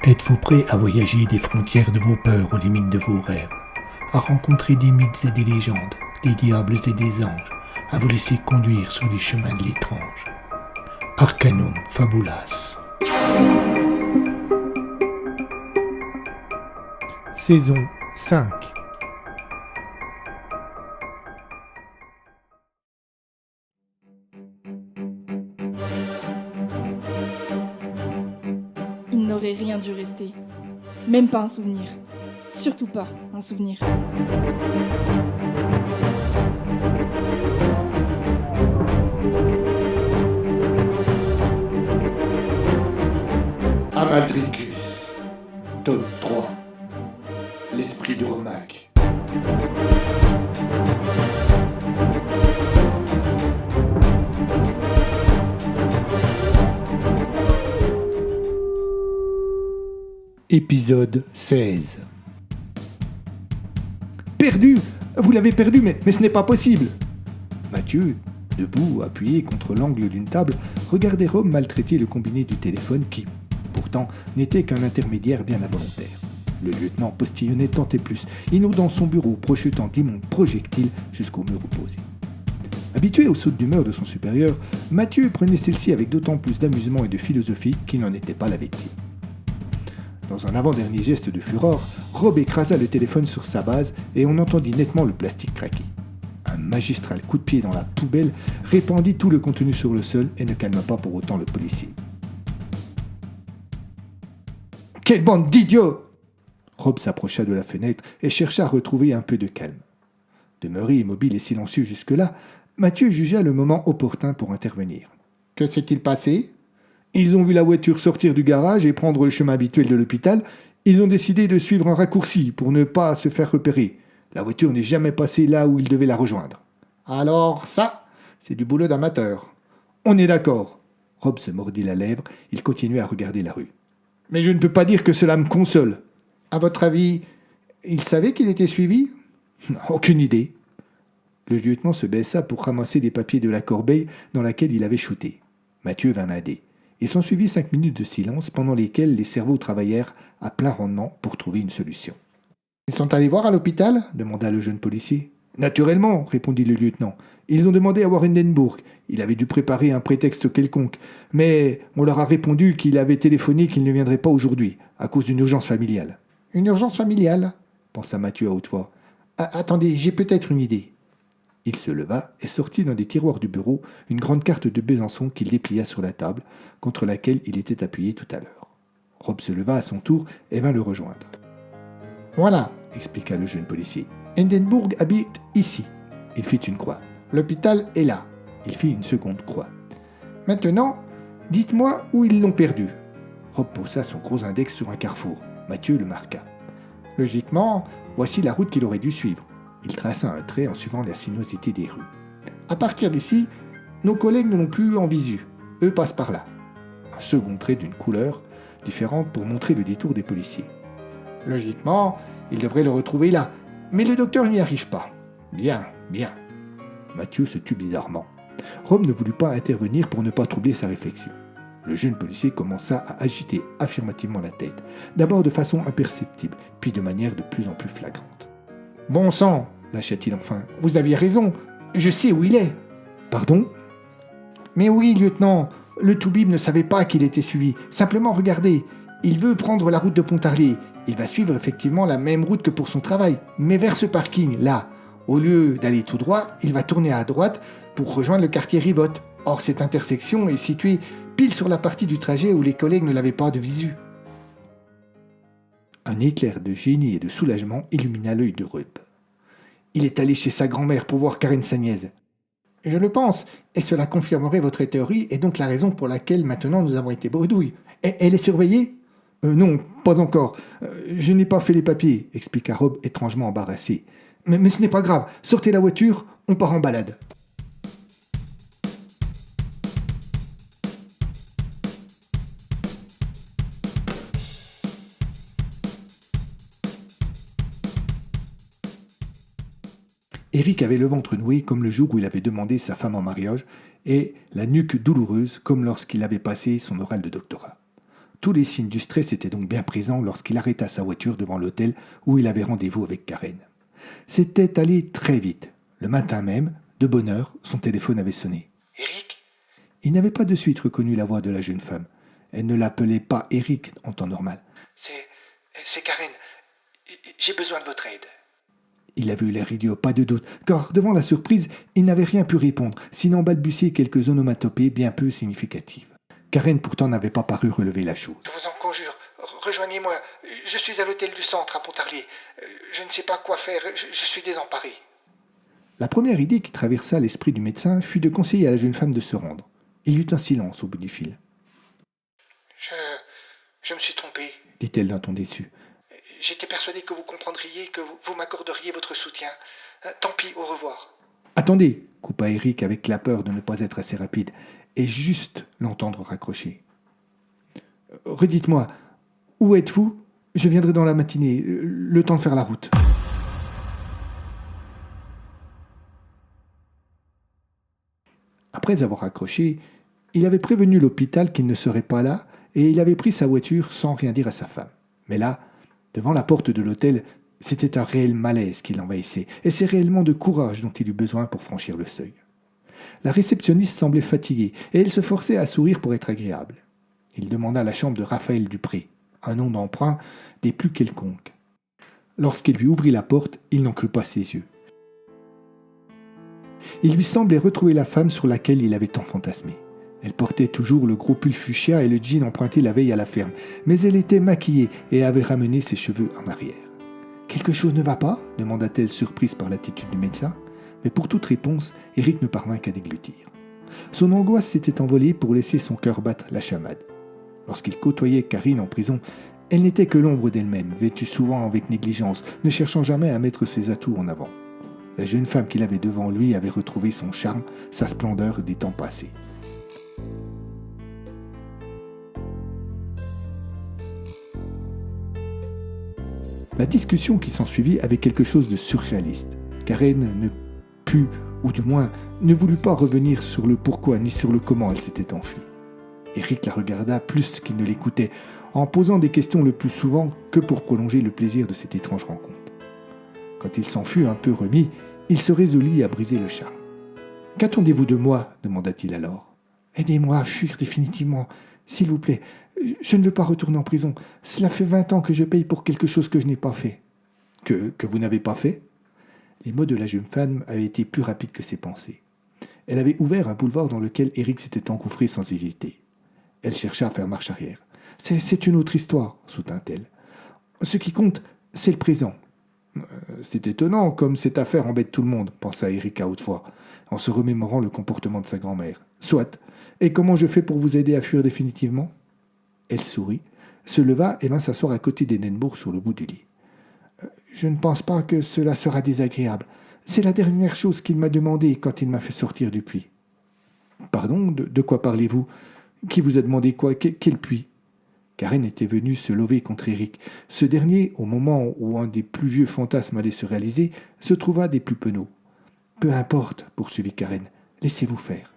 Êtes-vous prêt à voyager des frontières de vos peurs aux limites de vos rêves, à rencontrer des mythes et des légendes, des diables et des anges, à vous laisser conduire sur les chemins de l'étrange? Arcanum Fabulas. Saison 5. Il n'aurait rien dû rester. Même pas un souvenir. Surtout pas un souvenir. Amaldricus, tome 3, l'esprit de Romac. Épisode 16. Perdu! Vous l'avez perdu, mais ce n'est pas possible! Mathieu, debout, appuyé contre l'angle d'une table, regardait Rome maltraiter le combiné du téléphone qui, pourtant, n'était qu'un intermédiaire bien involontaire. Le lieutenant postillonnait tant et plus, inondant son bureau, projetant d'immondes projectiles jusqu'au mur opposé. Habitué aux sautes d'humeur de son supérieur, Mathieu prenait celle-ci avec d'autant plus d'amusement et de philosophie qu'il n'en était pas la victime. Dans un avant-dernier geste de fureur, Rob écrasa le téléphone sur sa base et on entendit nettement le plastique craquer. Un magistral coup de pied dans la poubelle répandit tout le contenu sur le sol et ne calma pas pour autant le policier. « Quelle bande d'idiots !» Rob s'approcha de la fenêtre et chercha à retrouver un peu de calme. Demeuré immobile et silencieux jusque-là, Mathieu jugea le moment opportun pour intervenir. « Que s'est-il passé ? Ils ont vu la voiture sortir du garage et prendre le chemin habituel de l'hôpital. Ils ont décidé de suivre un raccourci pour ne pas se faire repérer. La voiture n'est jamais passée là où ils devaient la rejoindre. Alors ça, c'est du boulot d'amateur. On est d'accord. » Rob se mordit la lèvre. Il continuait à regarder la rue. « Mais je ne peux pas dire que cela me console. À votre avis, il savait qu'il était suivi ? » ?»« Aucune idée. » Le lieutenant se baissa pour ramasser les papiers de la corbeille dans laquelle il avait shooté. Mathieu vint l'aider. Il s'ensuivit 5 minutes de silence pendant lesquelles les cerveaux travaillèrent à plein rendement pour trouver une solution. « Ils sont allés voir à l'hôpital ?» demanda le jeune policier. « Naturellement, » répondit le lieutenant. « Ils ont demandé à voir Hindenburg. Il avait dû préparer un prétexte quelconque. Mais on leur a répondu qu'il avait téléphoné qu'il ne viendrait pas aujourd'hui, à cause d'une urgence familiale. »« Une urgence familiale ?» pensa Mathieu à haute voix. « Attendez, j'ai peut-être une idée. » Il se leva et sortit dans des tiroirs du bureau une grande carte de Besançon qu'il déplia sur la table, contre laquelle il était appuyé tout à l'heure. Rob se leva à son tour et vint le rejoindre. « Voilà, » expliqua le jeune policier. « Hindenburg habite ici. » Il fit une croix. « L'hôpital est là. » Il fit une seconde croix. « Maintenant, dites-moi où ils l'ont perdu. » Rob posa son gros index sur un carrefour. Mathieu le marqua. « Logiquement, voici la route qu'il aurait dû suivre. » Il traça un trait en suivant la sinuosité des rues. « À partir d'ici, nos collègues ne l'ont plus en visu. Eux passent par là. » Un second trait d'une couleur différente pour montrer le détour des policiers. « Logiquement, ils devraient le retrouver là. Mais le docteur n'y arrive pas. »« Bien, bien. » Mathieu se tut bizarrement. Rob ne voulut pas intervenir pour ne pas troubler sa réflexion. Le jeune policier commença à agiter affirmativement la tête, d'abord de façon imperceptible, puis de manière de plus en plus flagrante. « Bon sang !» lâcha-t-il enfin. « Vous aviez raison. Je sais où il est. »« Pardon ?»« Mais oui, lieutenant. Le toubib ne savait pas qu'il était suivi. Simplement, regardez. Il veut prendre la route de Pontarlier. Il va suivre effectivement la même route que pour son travail, mais vers ce parking, là. Au lieu d'aller tout droit, il va tourner à droite pour rejoindre le quartier Rivotte. Or, cette intersection est située pile sur la partie du trajet où les collègues ne l'avaient pas de visu. » Un éclair de génie et de soulagement illumina l'œil de Rob. Il est allé chez sa grand-mère pour voir Karen Sagnès. Je le pense, et cela confirmerait votre théorie, et donc la raison pour laquelle maintenant nous avons été bredouilles. Elle est surveillée ? Non, pas encore. Je n'ai pas fait les papiers, expliqua Rob étrangement embarrassé. Mais ce n'est pas grave. Sortez la voiture, on part en balade. Eric avait le ventre noué comme le jour où il avait demandé sa femme en mariage et la nuque douloureuse comme lorsqu'il avait passé son oral de doctorat. Tous les signes du stress étaient donc bien présents lorsqu'il arrêta sa voiture devant l'hôtel où il avait rendez-vous avec Karen. C'était allé très vite. Le matin même, de bonne heure, son téléphone avait sonné. « Eric ?» Il n'avait pas de suite reconnu la voix de la jeune femme. Elle ne l'appelait pas Eric en temps normal. « C'est Karen. J'ai besoin de votre aide. » Il avait eu l'air idiot, pas de doute, car devant la surprise, il n'avait rien pu répondre, sinon balbutier quelques onomatopées bien peu significatives. Karen pourtant n'avait pas paru relever la chose. « Je vous en conjure, rejoignez-moi. Je suis à l'hôtel du centre à Pontarlier. Je ne sais pas quoi faire, je suis désemparé. » La première idée qui traversa l'esprit du médecin fut de conseiller à la jeune femme de se rendre. Il y eut un silence au bout du fil. « Je me suis trompé, » dit-elle d'un ton déçu. « J'étais persuadé que vous comprendriez, que vous m'accorderiez votre soutien. Tant pis, au revoir. »« Attendez » coupa Eric avec la peur de ne pas être assez rapide, et juste l'entendre raccrocher. « Redites-moi, où êtes-vous ? Je viendrai dans la matinée, le temps de faire la route. » Après avoir raccroché, il avait prévenu l'hôpital qu'il ne serait pas là et il avait pris sa voiture sans rien dire à sa femme. Mais là, devant la porte de l'hôtel, c'était un réel malaise qui l'envahissait et c'est réellement de courage dont il eut besoin pour franchir le seuil. La réceptionniste semblait fatiguée et elle se forçait à sourire pour être agréable. Il demanda la chambre de Raphaël Dupré, un nom d'emprunt des plus quelconques. Lorsqu'il lui ouvrit la porte, il n'en crut pas ses yeux. Il lui semblait retrouver la femme sur laquelle il avait tant fantasmé. Elle portait toujours le gros pull fuchsia et le jean emprunté la veille à la ferme, mais elle était maquillée et avait ramené ses cheveux en arrière. « Quelque chose ne va pas ?» demanda-t-elle surprise par l'attitude du médecin, mais pour toute réponse, Eric ne parvint qu'à déglutir. Son angoisse s'était envolée pour laisser son cœur battre la chamade. Lorsqu'il côtoyait Karine en prison, elle n'était que l'ombre d'elle-même, vêtue souvent avec négligence, ne cherchant jamais à mettre ses atouts en avant. La jeune femme qu'il avait devant lui avait retrouvé son charme, sa splendeur des temps passés. La discussion qui s'ensuivit avait quelque chose de surréaliste. Karen ne put, ou du moins ne voulut pas revenir sur le pourquoi ni sur le comment elle s'était enfuie. Eric la regarda plus qu'il ne l'écoutait, en posant des questions le plus souvent que pour prolonger le plaisir de cette étrange rencontre. Quand il s'en fut un peu remis, il se résolut à briser le charme. « Qu'attendez-vous de moi ?» demanda-t-il alors. « Aidez-moi à fuir définitivement, s'il vous plaît. Je ne veux pas retourner en prison. Cela fait 20 ans que je paye pour quelque chose que je n'ai pas fait. »« Que vous n'avez pas fait ?» Les mots de la jeune femme avaient été plus rapides que ses pensées. Elle avait ouvert un boulevard dans lequel Eric s'était engouffré sans hésiter. Elle chercha à faire marche arrière. « C'est une autre histoire, » soutint-elle. « Ce qui compte, c'est le présent. » C'est étonnant comme cette affaire embête tout le monde, pensa Eric à haute voix, en se remémorant le comportement de sa grand-mère. Soit. Et comment je fais pour vous aider à fuir définitivement ? Elle sourit, se leva et vint s'asseoir à côté d'Édinbourg sur le bout du lit. Je ne pense pas que cela sera désagréable. C'est la dernière chose qu'il m'a demandé quand il m'a fait sortir du puits. Pardon, de quoi parlez-vous ? Qui vous a demandé quoi ? Quel puits ? Karen était venue se lever contre Eric. Ce dernier, au moment où un des plus vieux fantasmes allait se réaliser, se trouva des plus penauds. « Peu importe, » poursuivit Karen, « laissez-vous faire. »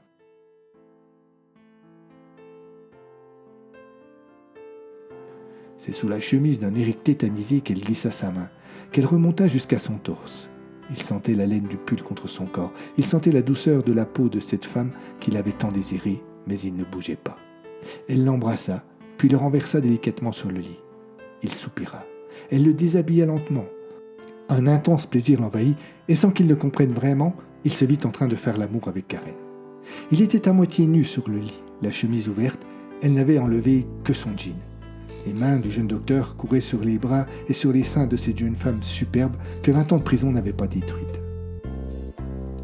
C'est sous la chemise d'un Eric tétanisé qu'elle glissa sa main, qu'elle remonta jusqu'à son torse. Il sentait la laine du pull contre son corps, il sentait la douceur de la peau de cette femme qu'il avait tant désirée, mais il ne bougeait pas. Elle l'embrassa, puis le renversa délicatement sur le lit. Il soupira. Elle le déshabilla lentement. Un intense plaisir l'envahit, et sans qu'il ne comprenne vraiment, il se vit en train de faire l'amour avec Karen. Il était à moitié nu sur le lit, la chemise ouverte, elle n'avait enlevé que son jean. Les mains du jeune docteur couraient sur les bras et sur les seins de cette jeune femme superbe que 20 ans de prison n'avaient pas détruite.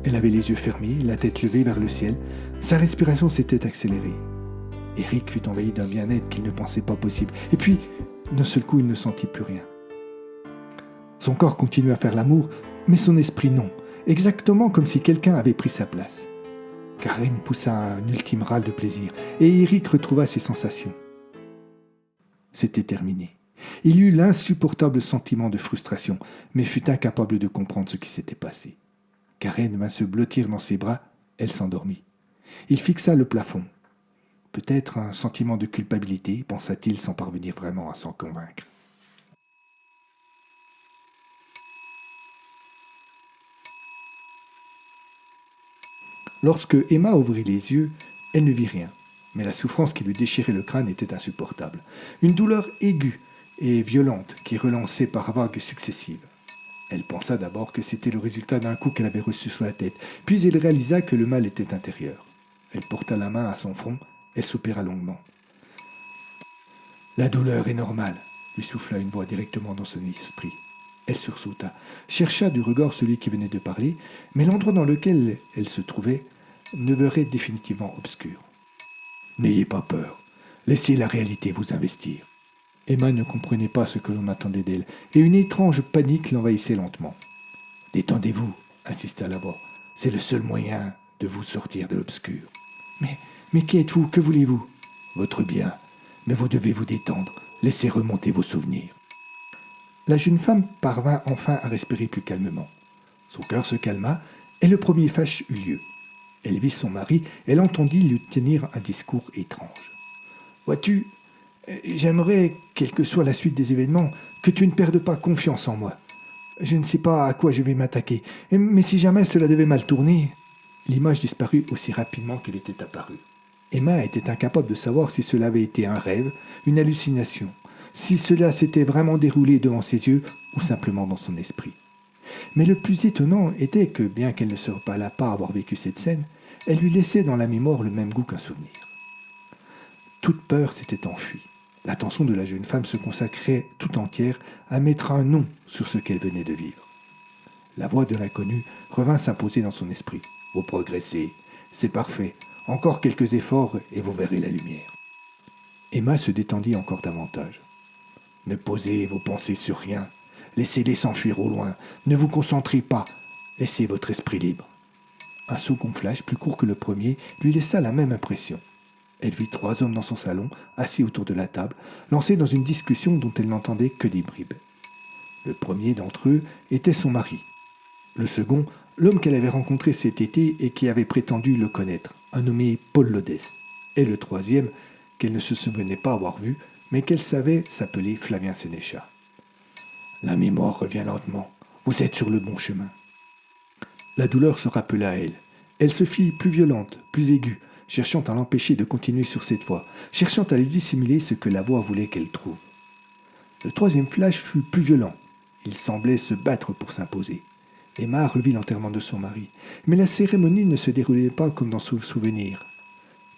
Elle avait les yeux fermés, la tête levée vers le ciel, sa respiration s'était accélérée. Eric fut envahi d'un bien-être qu'il ne pensait pas possible. Et puis, d'un seul coup, il ne sentit plus rien. Son corps continuait à faire l'amour, mais son esprit non, exactement comme si quelqu'un avait pris sa place. Karen poussa un ultime râle de plaisir, et Eric retrouva ses sensations. C'était terminé. Il eut l'insupportable sentiment de frustration, mais fut incapable de comprendre ce qui s'était passé. Karen vint se blottir dans ses bras, elle s'endormit. Il fixa le plafond. Peut-être un sentiment de culpabilité, pensa-t-il sans parvenir vraiment à s'en convaincre. Lorsque Emma ouvrit les yeux, elle ne vit rien, mais la souffrance qui lui déchirait le crâne était insupportable. Une douleur aiguë et violente qui relançait par vagues successives. Elle pensa d'abord que c'était le résultat d'un coup qu'elle avait reçu sur la tête, puis elle réalisa que le mal était intérieur. Elle porta la main à son front, elle soupira longuement. « La douleur est normale », lui souffla une voix directement dans son esprit. Elle sursauta, chercha du regard celui qui venait de parler, mais l'endroit dans lequel elle se trouvait demeurait définitivement obscur. « N'ayez pas peur, laissez la réalité vous investir. » Emma ne comprenait pas ce que l'on attendait d'elle, et une étrange panique l'envahissait lentement. « Détendez-vous, » insista la voix, « c'est le seul moyen de vous sortir de l'obscur. »« Mais qui êtes-vous? Que voulez-vous ?»« Votre bien, mais vous devez vous détendre, laissez remonter vos souvenirs. » La jeune femme parvint enfin à respirer plus calmement. Son cœur se calma, et le premier flash eut lieu. Elle vit son mari, elle entendit lui tenir un discours étrange. « Vois-tu, j'aimerais, quelle que soit la suite des événements, que tu ne perdes pas confiance en moi. Je ne sais pas à quoi je vais m'attaquer, mais si jamais cela devait mal tourner... » L'image disparut aussi rapidement qu'elle était apparue. Emma était incapable de savoir si cela avait été un rêve, une hallucination, si cela s'était vraiment déroulé devant ses yeux ou simplement dans son esprit. Mais le plus étonnant était que, bien qu'elle ne se rappelât pas avoir vécu cette scène, elle lui laissait dans la mémoire le même goût qu'un souvenir. Toute peur s'était enfuie. L'attention de la jeune femme se consacrait tout entière à mettre un nom sur ce qu'elle venait de vivre. La voix de l'inconnu revint s'imposer dans son esprit. « Vous progressez, c'est parfait. Encore quelques efforts et vous verrez la lumière. » Emma se détendit encore davantage. « Ne posez vos pensées sur rien. Laissez-les s'enfuir au loin. Ne vous concentrez pas. Laissez votre esprit libre. » Un second flash, plus court que le premier, lui laissa la même impression. Elle vit 3 hommes dans son salon, assis autour de la table, lancés dans une discussion dont elle n'entendait que des bribes. Le premier d'entre eux était son mari. Le second, l'homme qu'elle avait rencontré cet été et qui avait prétendu le connaître, un nommé Paul Lodès. Et le troisième, qu'elle ne se souvenait pas avoir vu, mais qu'elle savait s'appeler Flavien Sénéchal. La mémoire revient lentement. Vous êtes sur le bon chemin. La douleur se rappela à elle. Elle se fit plus violente, plus aiguë, cherchant à l'empêcher de continuer sur cette voie, cherchant à lui dissimuler ce que la voix voulait qu'elle trouve. Le troisième flash fut plus violent. Il semblait se battre pour s'imposer. Emma revit l'enterrement de son mari, mais la cérémonie ne se déroulait pas comme dans son souvenir.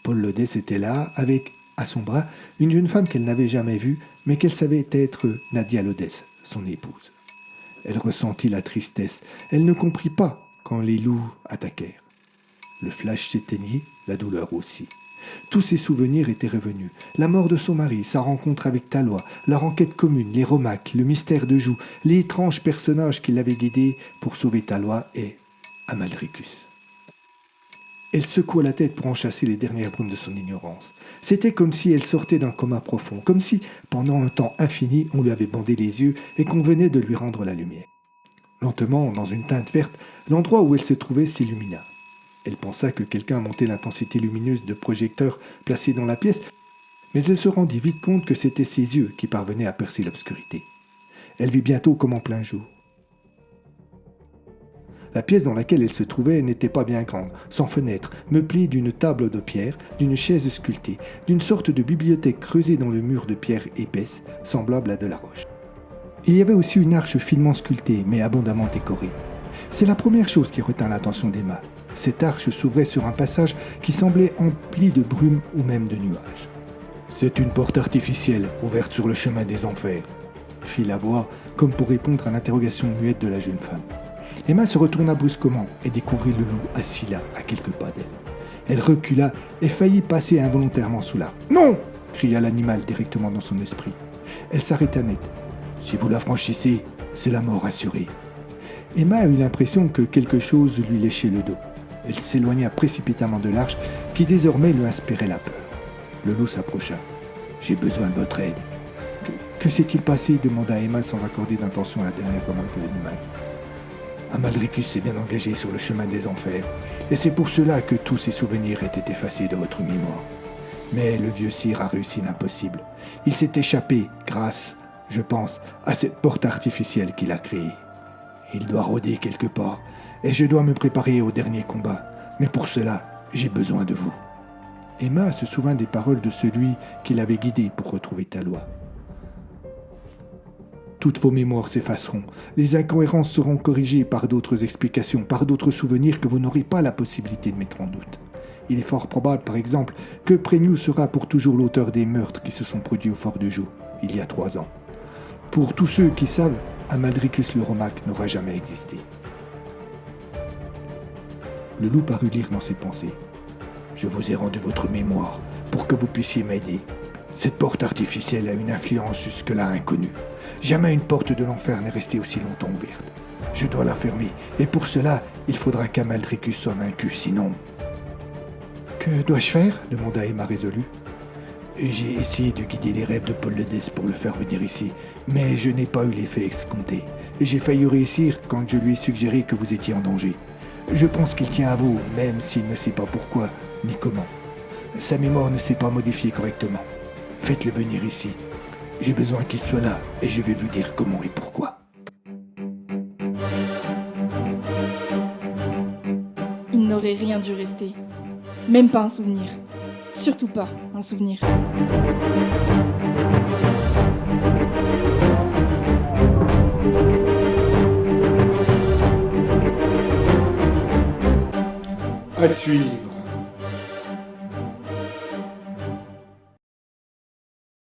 Paul Lodès était là, avec, à son bras, une jeune femme qu'elle n'avait jamais vue, mais qu'elle savait être Nadia Lodès, son épouse. Elle ressentit la tristesse, elle ne comprit pas quand les loups attaquèrent. Le flash s'éteignit, la douleur aussi. Tous ses souvenirs étaient revenus. La mort de son mari, sa rencontre avec Talois, leur enquête commune, les Romacs, le mystère de Joux, les étranges personnages qui l'avaient guidé pour sauver Talois et Amalricus. Elle secoua la tête pour en chasser les dernières brumes de son ignorance. C'était comme si elle sortait d'un coma profond, comme si, pendant un temps infini, on lui avait bandé les yeux et qu'on venait de lui rendre la lumière. Lentement, dans une teinte verte, l'endroit où elle se trouvait s'illumina. Elle pensa que quelqu'un montait l'intensité lumineuse de projecteurs placés dans la pièce, mais elle se rendit vite compte que c'étaient ses yeux qui parvenaient à percer l'obscurité. Elle vit bientôt comme en plein jour. La pièce dans laquelle elle se trouvait n'était pas bien grande, sans fenêtre, meublée d'une table de pierre, d'une chaise sculptée, d'une sorte de bibliothèque creusée dans le mur de pierre épaisse, semblable à de la roche. Il y avait aussi une arche finement sculptée, mais abondamment décorée. C'est la première chose qui retint l'attention d'Emma. Cette arche s'ouvrait sur un passage qui semblait empli de brume ou même de nuages. « C'est une porte artificielle, ouverte sur le chemin des enfers », fit la voix, comme pour répondre à l'interrogation muette de la jeune femme. Emma se retourna brusquement et découvrit le loup assis là, à quelques pas d'elle. Elle recula et faillit passer involontairement sous l'arbre. « Non !» cria l'animal directement dans son esprit. Elle s'arrêta net. « Si vous la franchissez, c'est la mort assurée. » Emma eut l'impression que quelque chose lui léchait le dos. Elle s'éloigna précipitamment de l'arche qui désormais lui inspirait la peur. Le loup s'approcha. « J'ai besoin de votre aide. »« Que s'est-il passé ?» demanda Emma sans accorder d'intention à la dernière remarque de l'animal. Amalricus s'est bien engagé sur le chemin des enfers, et c'est pour cela que tous ses souvenirs étaient effacés de votre mémoire. Mais le vieux sire a réussi l'impossible. Il s'est échappé grâce, je pense, à cette porte artificielle qu'il a créée. Il doit rôder quelque part, et je dois me préparer au dernier combat. Mais pour cela, j'ai besoin de vous. Emma se souvint des paroles de celui qui l'avait guidée pour retrouver Talois. Toutes vos mémoires s'effaceront. Les incohérences seront corrigées par d'autres explications, par d'autres souvenirs que vous n'aurez pas la possibilité de mettre en doute. Il est fort probable, par exemple, que Préniou sera pour toujours l'auteur des meurtres qui se sont produits au fort de Joux, il y a 3 ans. Pour tous ceux qui savent, Amalricus le Romac n'aura jamais existé. Le loup parut lire dans ses pensées. Je vous ai rendu votre mémoire pour que vous puissiez m'aider. Cette porte artificielle a une influence jusque-là inconnue. Jamais une porte de l'enfer n'est restée aussi longtemps ouverte. Je dois la fermer, et pour cela, il faudra qu'Amalricus soit vaincu, sinon... Que dois-je faire ? Demanda Emma résolue. J'ai essayé de guider les rêves de Paul le Dès pour le faire venir ici, mais je n'ai pas eu l'effet escompté. J'ai failli réussir quand je lui ai suggéré que vous étiez en danger. Je pense qu'il tient à vous, même s'il ne sait pas pourquoi ni comment. Sa mémoire ne s'est pas modifiée correctement. Faites-le venir ici. J'ai besoin qu'il soit là, et je vais vous dire comment et pourquoi. Il n'aurait rien dû rester. Même pas un souvenir. Surtout pas un souvenir. À suivre.